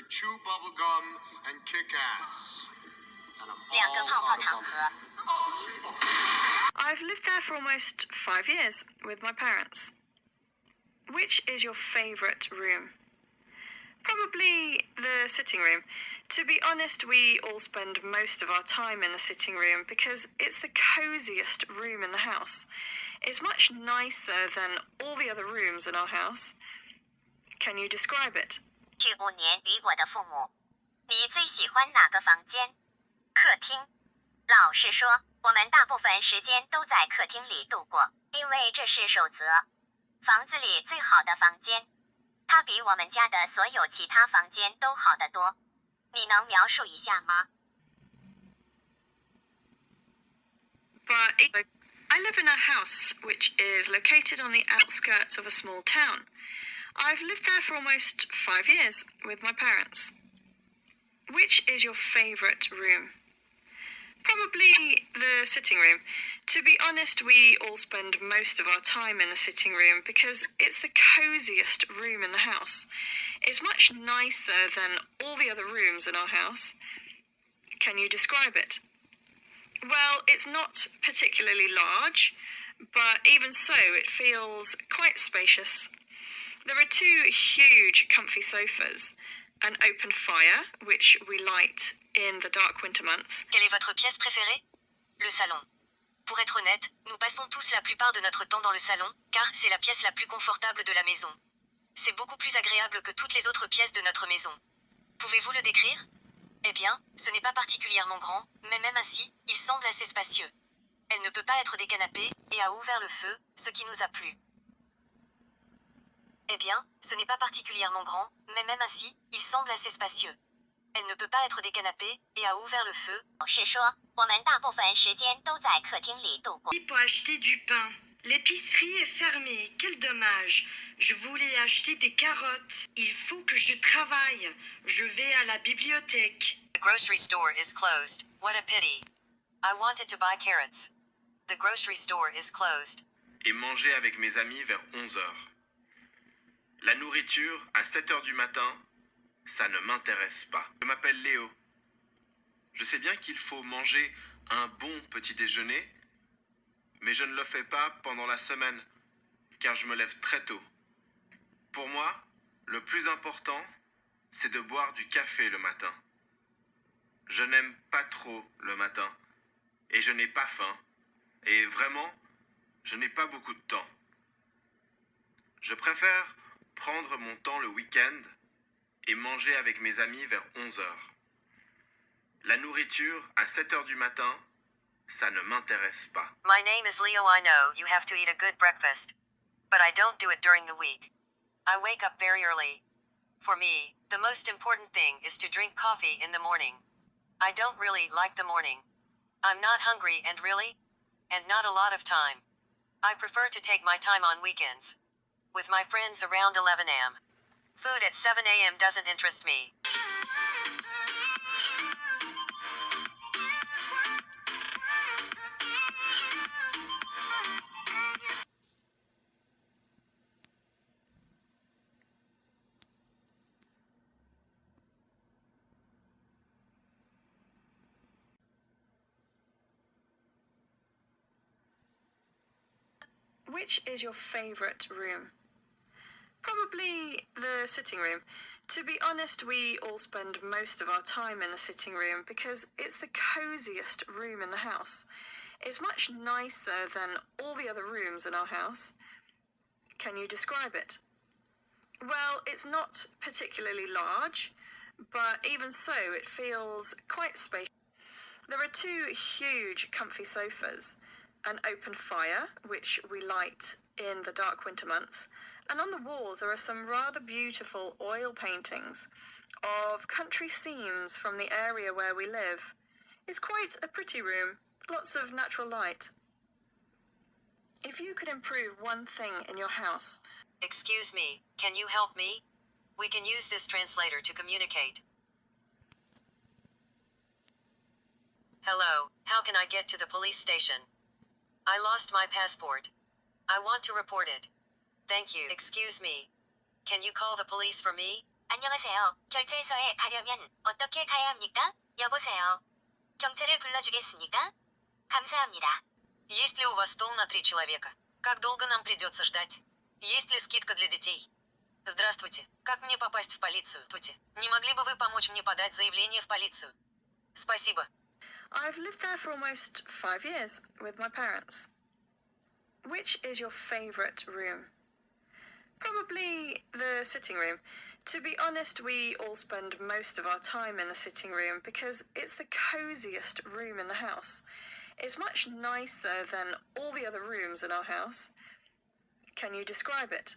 chew bubblegum and kick ass. And I'm 两个 all 泡泡 out of 糖 bubble. 盒。 I've lived there for almost 5 years with my parents. Which is your favourite room? Probably the sitting room. To be honest, we all spend most of our time in the sitting room because it's the cosiest room in the house. It's much nicer than all the other rooms in our house. Can you describe it? 去5年与我的父母。你最喜欢哪个房间？客厅。老实说，我们大部分时间都在客厅里度过，因为这是守则。房子里最好的房间，它比我们家的所有其他房间都好得多。你能描述一下吗？ But I live in a house which is located on the outskirts of a small town. I've lived there for almost 5 years with my parents. Which is your favourite room? Probably the sitting room. To be honest, we all spend most of our time in the sitting room because it's the cosiest room in the house. It's much nicer than all the other rooms in our house. Can you describe it? Well, it's not particularly large, but even so, it feels quite spacious. There are 2 huge comfy sofas, an open fire, which we light in the dark winter months. Quelle est votre pièce préférée? Le salon. Pour être honnête, nous passons tous la plupart de notre temps dans le salon, car c'est la pièce la plus confortable de la maison. C'est beaucoup plus agréable que toutes les autres pièces de notre maison. Pouvez-vous le décrire? Eh bien, ce n'est pas particulièrement grand, mais même ainsi, il semble assez spacieux. Elle ne peut pas être des canapés, et a ouvert le feu, ce qui nous a plu. Eh bien, ce n'est pas particulièrement grand, mais même ainsi, il semble assez spacieux. Elle ne peut pas être des canapés, et a ouvert le feu. 是说，我们大部分时间都在客厅里度过。 Pour acheter du pain. L'épicerie est fermée. Quel dommage. Je voulais acheter des carottes. Il faut que je travaille. Je vais à la bibliothèque. The grocery store is closed. What a pity. I wanted to buy carrots. The grocery store is closed. Et manger avec mes amis vers 11 heures. La nourriture à 7 heures du matin, ça ne m'intéresse pas. Je m'appelle Léo. Je sais bien qu'il faut manger un bon petit déjeuner, mais je ne le fais pas pendant la semaine, car je me lève très tôt. Pour moi, le plus important, c'est de boire du café le matin. Je n'aime pas trop le matin, et je n'ai pas faim, et vraiment, je n'ai pas beaucoup de temps. Je préfère prendre mon temps le week-end et manger avec mes amis vers 11 heures. La nourriture à 7 heures du matin, ça ne m'intéresse pas. My name is Leo. I know you have to eat a good breakfast, but I don't do it during the week. I wake up very early. For me, the most important thing is to drink coffee in the morning. I don't really like the morning. I'm not hungry and not a lot of time. I prefer to take my time on weekends. With my friends around 11 a.m. Food at 7 a.m. doesn't interest me. Which is your favourite room? Probably the sitting room. To be honest, we all spend most of our time in the sitting room because it's the cosiest room in the house. It's much nicer than all the other rooms in our house. Can you describe it? Well, it's not particularly large, but even so, it feels quite spacious. There are 2 huge comfy sofas, an open fire, which we light in the dark winter months, and on the walls there are some rather beautiful oil paintings of country scenes from the area where we live. It's quite a pretty room, lots of natural light. If you could improve one thing in your house... Excuse me, can you help me? We can use this translator to communicate. Hello, how can I get to the police station? I lost my passport. I want to report it. Thank you. Excuse me. Can you call the police for me? 안녕하세요. 결제서에 가려면 어떻게 가야 합니까? 여보세요. 경찰을 불러주겠습니까? 감사합니다. Есть ли у вас стол на 3 человека? Как долго нам придется ждать? Есть ли скидка для детей? Здравствуйте. Как мне попасть в полицию? Не могли бы вы помочь мне подать заявление в полицию? Спасибо. I've lived there for almost 5 years with my parents. Which is your favourite room? Probably the sitting room. To be honest, we all spend most of our time in the sitting room because it's the cosiest room in the house. It's much nicer than all the other rooms in our house. Can you describe it?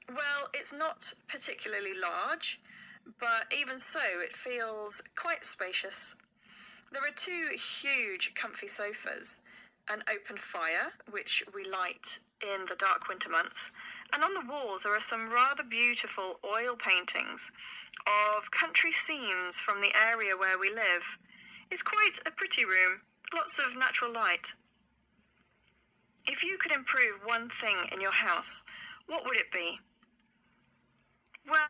Well, it's not particularly large, but even so, it feels quite spacious. There are 2 huge comfy sofas, an open fire, which we light in the dark winter months, and on the walls there are some rather beautiful oil paintings of country scenes from the area where we live. It's quite a pretty room, lots of natural light. If you could improve one thing in your house, what would it be? Well,